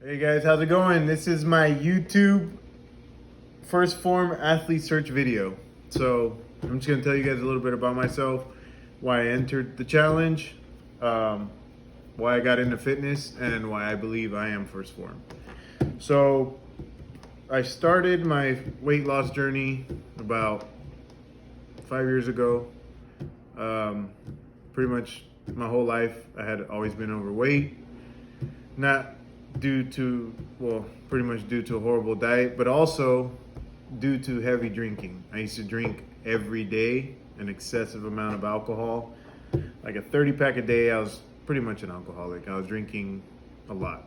Hey guys, how's it going? This is my YouTube first Phorm athlete search video. So I'm just gonna tell you guys a little bit about myself, why I entered the challenge, why I got into fitness, and why I believe I am first Phorm. So I started my weight loss journey about 5 years ago. Pretty much my whole life I had always been overweight. Not due to, well, pretty much due to a horrible diet, but also due to heavy drinking. I used to drink every day an excessive amount of alcohol, like a 30 pack a day. I was pretty much an alcoholic. I was drinking a lot.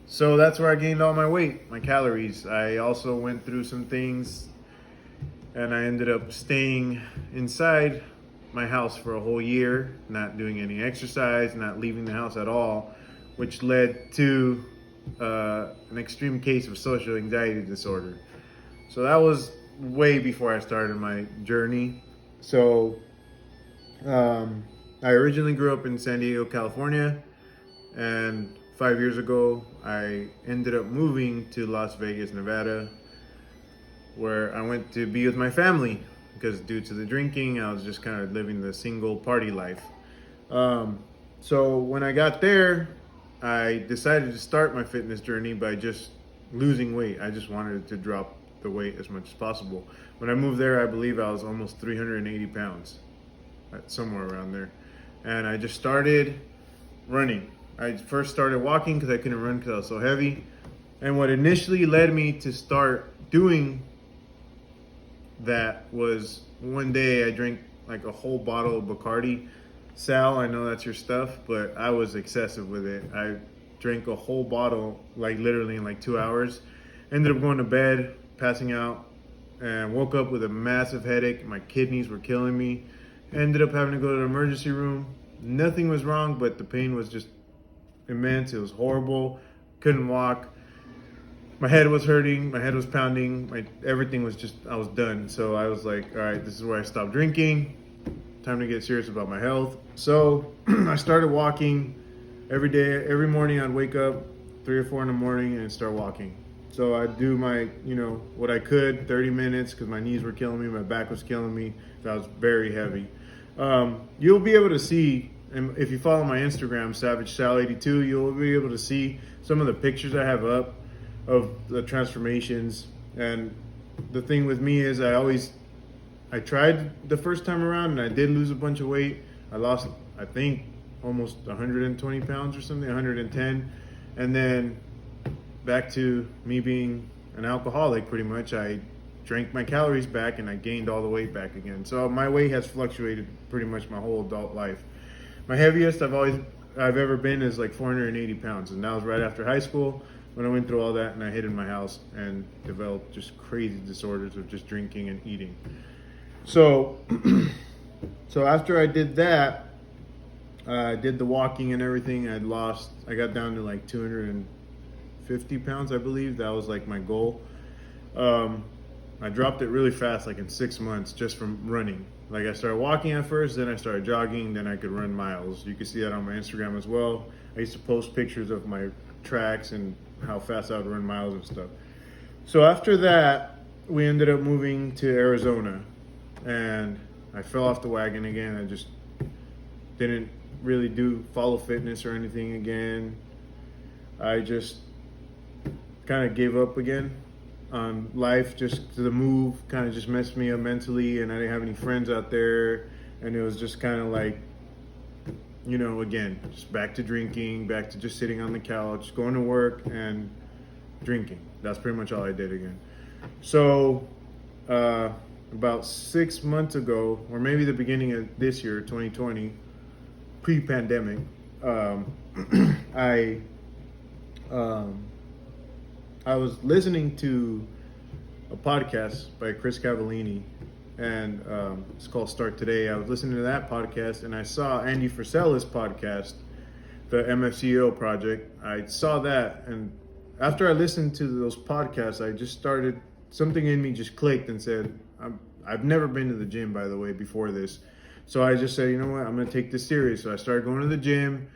So that's where I gained all my weight, my calories. I also went through some things and I ended up staying inside my house for a whole year, not doing any exercise, not leaving the house at all, which led to an extreme case of social anxiety disorder. So that was way before I started my journey. So I originally grew up in San Diego, California, and 5 years ago I ended up moving to Las Vegas, Nevada, where I went to be with my family because due to the drinking, I was just kind of living the single party life. So when I got there, I decided to start my fitness journey by just losing weight. I just wanted to drop the weight as much as possible. When I moved there, I believe I was almost 380 pounds, somewhere around there. And I just started running. I first started walking because I couldn't run because I was so heavy. And what initially led me to start doing that was one day I drank like a whole bottle of Bacardi. Sal, I know that's your stuff, but I was excessive with it. I drank a whole bottle, like literally in like 2 hours. Ended up going to bed, passing out, and woke up with a massive headache. My kidneys were killing me. Ended up having to go to the emergency room. Nothing was wrong, but the pain was just immense. It was horrible. Couldn't walk. My head was hurting, my head was pounding, everything was just, I was done. So I was like, all right, this is where I stopped drinking. Time to get serious about my health. So I started walking every day. Every morning I'd wake up 3 or 4 in the morning and start walking. So I'd do my, what I could, 30 minutes, because my knees were killing me, my back was killing me. I was very heavy. You'll be able to see, and if you follow my Instagram, SavageSal82, you'll be able to see some of the pictures I have up of the transformations. And the thing with me is I tried the first time around and I did lose a bunch of weight. I lost, I think, almost 120 pounds or something, 110. And then back to me being an alcoholic, pretty much. I drank my calories back and I gained all the weight back again. So my weight has fluctuated pretty much my whole adult life. My heaviest I've ever been is like 480 pounds. And that was right after high school, when I went through all that and I hid in my house and developed just crazy disorders of just drinking and eating. So, so after I did that, I did the walking and everything. I got down to like 250 pounds, I believe. That was like my goal. I dropped it really fast, like in 6 months, just from running. Like I started walking at first, then I started jogging, then I could run miles. You can see that on my Instagram as well. I used to post pictures of my tracks and how fast I would run miles and stuff. So after that, we ended up moving to Arizona, and I fell off the wagon again. I just didn't really follow fitness or anything again. I just kind of gave up again on life. Just the move kind of just messed me up mentally, and I didn't have any friends out there, and it was just kind of like, again, just back to drinking, back to just sitting on the couch, going to work and drinking. That's pretty much all I did again. So about 6 months ago, or maybe the beginning of this year, 2020, pre-pandemic, I was listening to a podcast by Chris Cavallini, and it's called Start Today. I was listening to that podcast, and I saw Andy Frisella's podcast, the MFCEO Project. I saw that, and after I listened to those podcasts, I just started, something in me just clicked and said, I've never been to the gym, by the way, before this. So I just said, you know what, I'm going to take this serious. So I started going to the gym,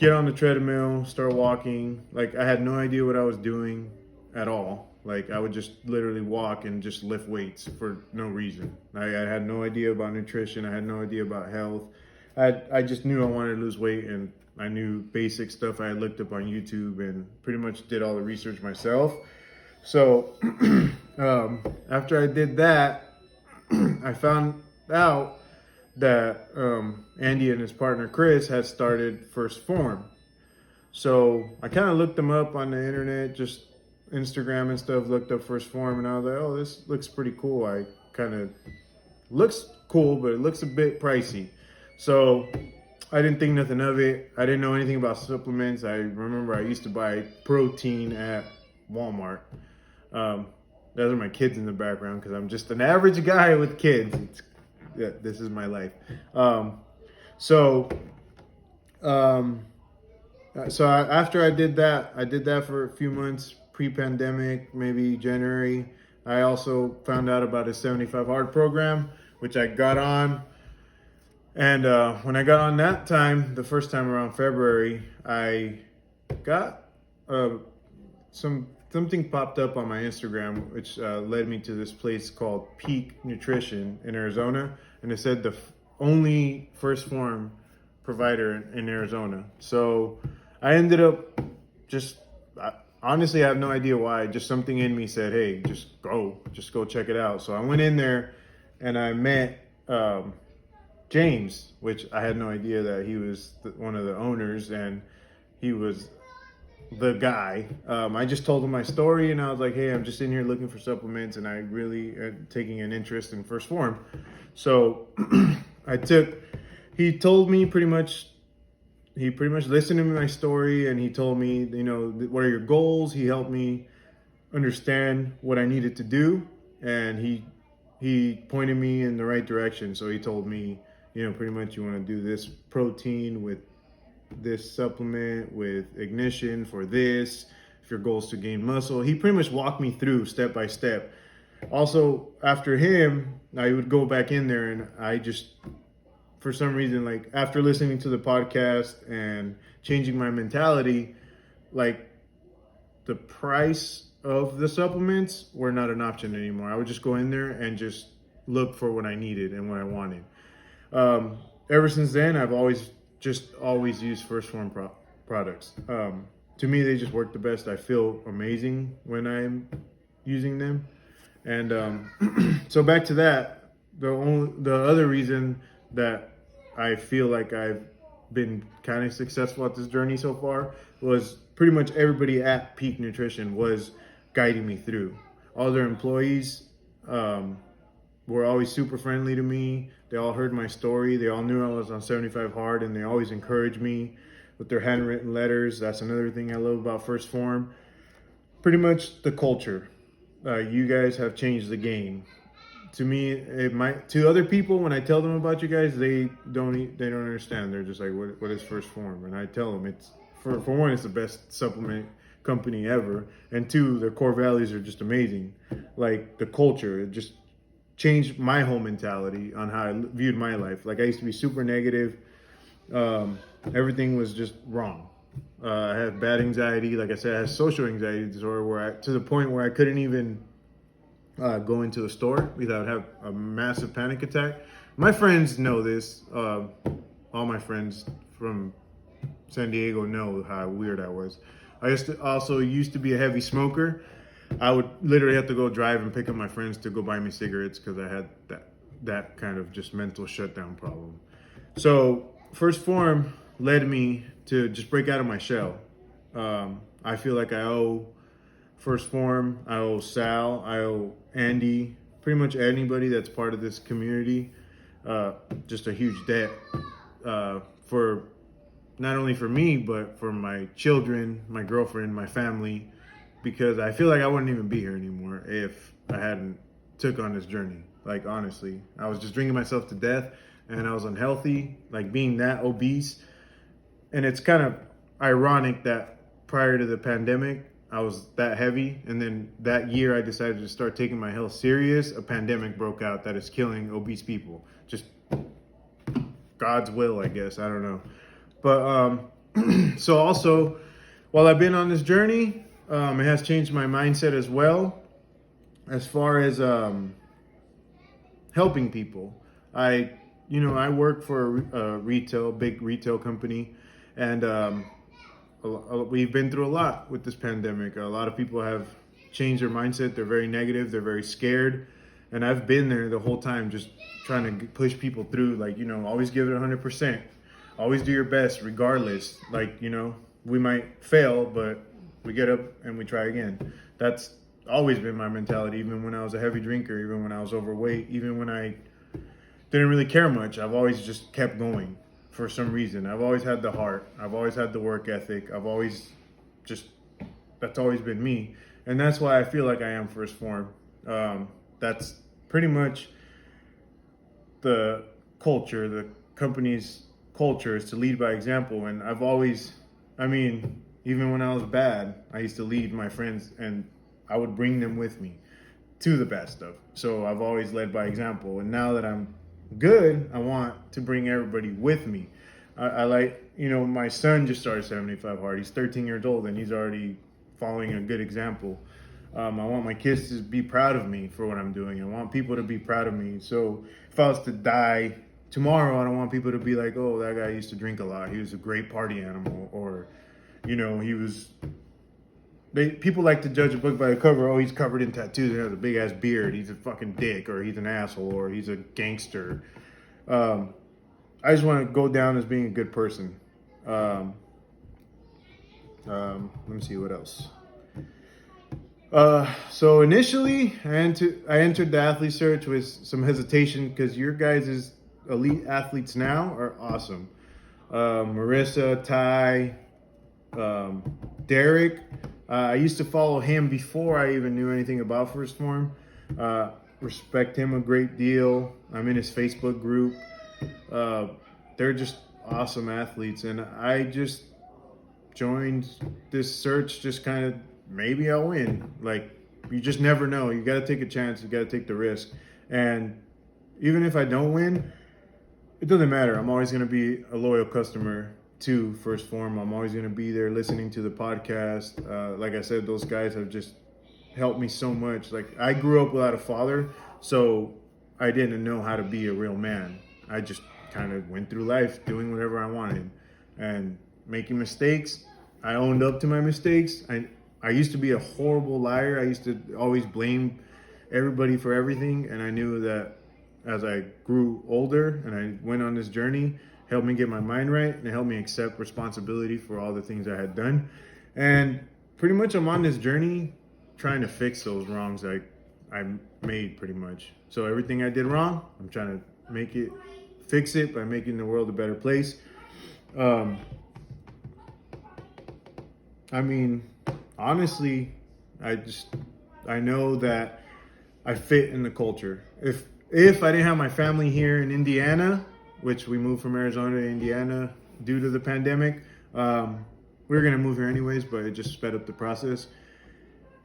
get on the treadmill, start walking. Like I had no idea what I was doing at all. Like I would just literally walk and just lift weights for no reason. I had no idea about nutrition. I had no idea about health. I just knew I wanted to lose weight, and I knew basic stuff I had looked up on YouTube and pretty much did all the research myself. So after I did that, I found out that Andy and his partner Chris had started Phorm. So I kind of looked them up on the internet, just Instagram and stuff, looked up Phorm, and I was like, oh, this looks pretty cool. I kind of looks cool, but it looks a bit pricey. So I didn't think nothing of it. I didn't know anything about supplements. I remember I used to buy protein at Walmart. Those are my kids in the background because I'm just an average guy with kids. This is my life. After I did that for a few months pre-pandemic, maybe January. I also found out about a 75 hard program, which I got on. And when I got on that time, the first time around February, I got something popped up on my Instagram, which led me to this place called Peak Nutrition in Arizona, and it said the only Phorm provider in Arizona. So I ended up honestly, I have no idea why. Just something in me said, "Hey, just go check it out." So I went in there, and I met James, which I had no idea that he was one of the owners, and he was the guy. I just told him my story, and I was like, hey, I'm just in here looking for supplements, and I really am taking an interest in Phorm. So he told me pretty much listened to my story, and he told me, what are your goals? He helped me understand what I needed to do, and he pointed me in the right direction. So he told me, pretty much you want to do this protein with this supplement with ignition for this, if your goal is to gain muscle. He pretty much walked me through step by step. Also, after him, I would go back in there, and I just, for some reason, like after listening to the podcast and changing my mentality, like the price of the supplements were not an option anymore. I would just go in there and just look for what I needed and what I wanted. Ever since then, I've always used Phorm products. To me, they just work the best. I feel amazing when I'm using them. And so back to that, the other reason that I feel like I've been kind of successful at this journey so far was pretty much everybody at Peak Nutrition was guiding me through. All their employees were always super friendly to me. They all heard my story. They all knew I was on 75 hard, and they always encouraged me with their handwritten letters. That's another thing I love about Phorm. Pretty much the culture. You guys have changed the game. To me, to other people, when I tell them about you guys, they don't understand. They're just like, what is Phorm? And I tell them it's for one, it's the best supplement company ever, and two, their core values are just amazing. Like the culture, it just changed my whole mentality on how I viewed my life. Like I used to be super negative. Everything was just wrong. I had bad anxiety. Like I said, I had social anxiety disorder to the point where I couldn't even go into a store without have a massive panic attack. My friends know this. All my friends from San Diego know how weird I was. I used to be a heavy smoker. I would literally have to go drive and pick up my friends to go buy me cigarettes because I had that kind of just mental shutdown problem. So Phorm led me to just break out of my shell. I feel like I owe Phorm, I owe Sal, I owe Andy, pretty much anybody that's part of this community, just a huge debt for not only for me, but for my children, my girlfriend, my family, because I feel like I wouldn't even be here anymore if I hadn't took on this journey. Like, honestly, I was just drinking myself to death, and I was unhealthy, like being that obese. And it's kind of ironic that prior to the pandemic, I was that heavy. And then that year I decided to start taking my health serious. A pandemic broke out that is killing obese people. Just God's will, I guess. I don't know. But So also, while I've been on this journey, it has changed my mindset as well, as far as helping people. I work for a big retail company, and we've been through a lot with this pandemic. A lot of people have changed their mindset. They're very negative. They're very scared. And I've been there the whole time, just trying to push people through. Like, always give it 100%. Always do your best, regardless. Like, we might fail, but we get up and we try again. That's always been my mentality, even when I was a heavy drinker, even when I was overweight, even when I didn't really care much. I've always just kept going for some reason. I've always had the heart. I've always had the work ethic. That's always been me. And that's why I feel like I am First Phorm. That's pretty much the culture, the company's culture is to lead by example. And even when I was bad, I used to lead my friends and I would bring them with me to the bad stuff. So I've always led by example. And now that I'm good, I want to bring everybody with me. I like, my son just started 75 Hard. He's 13 years old and he's already following a good example. I want my kids to be proud of me for what I'm doing. I want people to be proud of me. So if I was to die tomorrow, I don't want people to be like, oh, that guy used to drink a lot. He was a great party animal. Or, people like to judge a book by the cover. Oh, he's covered in tattoos. He has a big ass beard. He's a fucking dick, or he's an asshole, or he's a gangster. I just want to go down as being a good person. Let me see what else. So initially, I entered the athlete search with some hesitation because your guys' elite athletes now are awesome. Marissa, Ty, Derek. I used to follow him before I even knew anything about First Phorm. Respect him a great deal. I'm in his Facebook group. They're just awesome athletes, and I just joined this search just kind of, maybe I'll win. Like, you just never know. You got to take a chance. You got to take the risk. And even if I don't win, it doesn't matter. I'm always going to be a loyal customer to First Phorm. I'm always going to be there listening to the podcast. Like I said, those guys have just helped me so much. Like, I grew up without a father, so I didn't know how to be a real man. I just kind of went through life doing whatever I wanted and making mistakes. I owned up to my mistakes. I used to be a horrible liar. I used to always blame everybody for everything. And I knew that as I grew older and I went on this journey, it helped me get my mind right, and it helped me accept responsibility for all the things I had done. And pretty much I'm on this journey trying to fix those wrongs I made, pretty much. So everything I did wrong, I'm trying to fix it by making the world a better place. Honestly, I know that I fit in the culture. If I didn't have my family here in Indiana, which we moved from Arizona to Indiana due to the pandemic, we were gonna move here anyways, but it just sped up the process.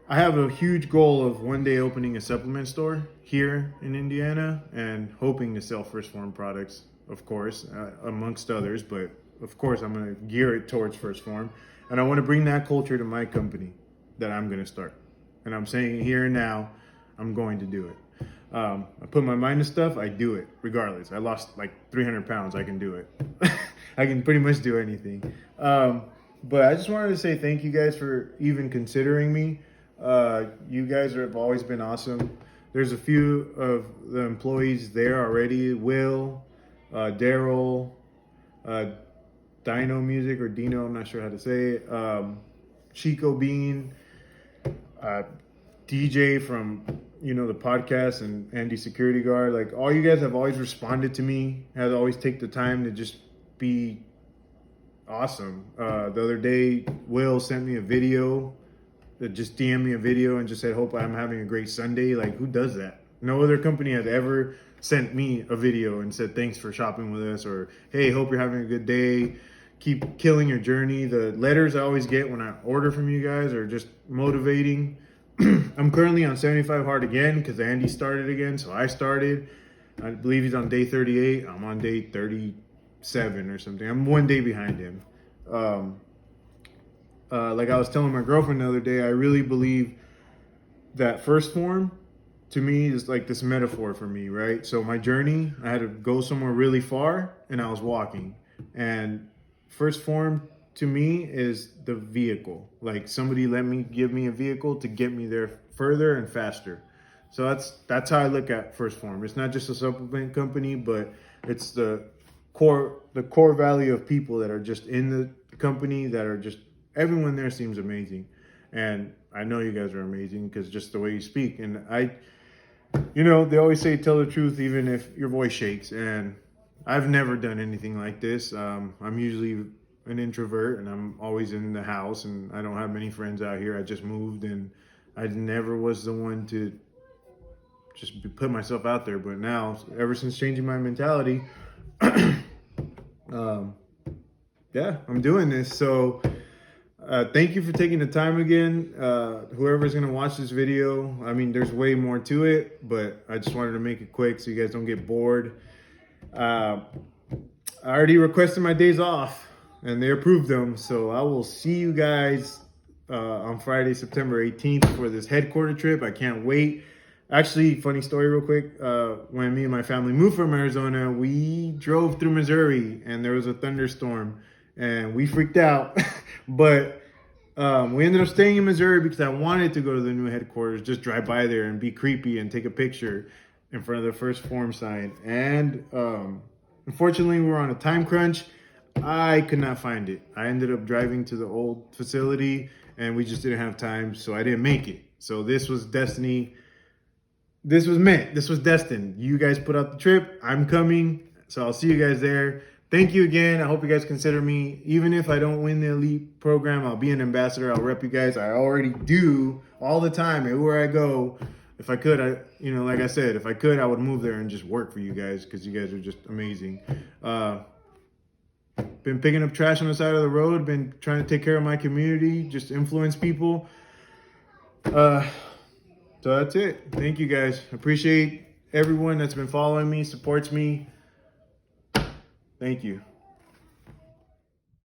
I have a huge goal of one day opening a supplement store here in Indiana and hoping to sell First Phorm products, of course, amongst others, but of course I'm gonna gear it towards First Phorm. And I want to bring that culture to my company that I'm going to start. And I'm saying here and now, I'm going to do it. I put my mind to stuff, I do it, regardless. I lost like 300 pounds, I can do it. I can pretty much do anything. But I just wanted to say thank you guys for even considering me. You guys have always been awesome. There's a few of the employees there already. Will, Daryl, Dino Music, or Dino, I'm not sure how to say it. Chico Bean, DJ from, the podcast, and Andy Security Guard. Like, all you guys have always responded to me, have always take the time to just be awesome. The other day, Will sent me a video, just DM'd me a video and just said, hope I'm having a great Sunday. Like, who does that? No other company has ever sent me a video and said, thanks for shopping with us, or, hey, hope you're having a good day. Keep killing your journey. The letters I always get when I order from you guys are just motivating. I'm currently on 75 Hard again because Andy started again, so I started. I believe he's on day 38. I'm on day 37 or something. I'm one day behind him. Like I was telling my girlfriend the other day, I really believe that first form to me is like this metaphor for me, right? So my journey, I had to go somewhere really far and I was walking. And first form to me is the vehicle. Like somebody give me a vehicle to get me there further and faster. So that's how I look at first form. It's not just a supplement company, but it's the core value of people that are just in the company, that are just, everyone there seems amazing. And I know you guys are amazing because just the way you speak. And they always say tell the truth even if your voice shakes. And I've never done anything like this. I'm usually an introvert and I'm always in the house and I don't have many friends out here. I just moved and I never was the one to just put myself out there. But now, ever since changing my mentality, yeah, I'm doing this. So thank you for taking the time again. Whoever's going to watch this video, I mean, there's way more to it, but I just wanted to make it quick so you guys don't get bored. I already requested my days off and they approved them. So I will see you guys on Friday, September 18th for this headquarter trip. I can't wait. Actually, funny story real quick. When me and my family moved from Arizona, we drove through Missouri and there was a thunderstorm and we freaked out. But we ended up staying in Missouri because I wanted to go to the new headquarters, just drive by there and be creepy and take a picture in front of the first Phorm sign. And unfortunately, we were on a time crunch. I could not find it. I ended up driving to the old facility and we just didn't have time, so I didn't make it. So this was destiny. This was meant. This was destined. You guys put out the trip. I'm coming. So I'll see you guys there. Thank you again. I hope you guys consider me. Even if I don't win the elite program, I'll be an ambassador. I'll rep you guys. I already do all the time everywhere I go. If I could, like I said, if I could, I would move there and just work for you guys because you guys are just amazing. Been picking up trash on the side of the road. Been trying to take care of my community, just influence people. So that's it. Thank you guys. Appreciate everyone that's been following me, supports me. Thank you.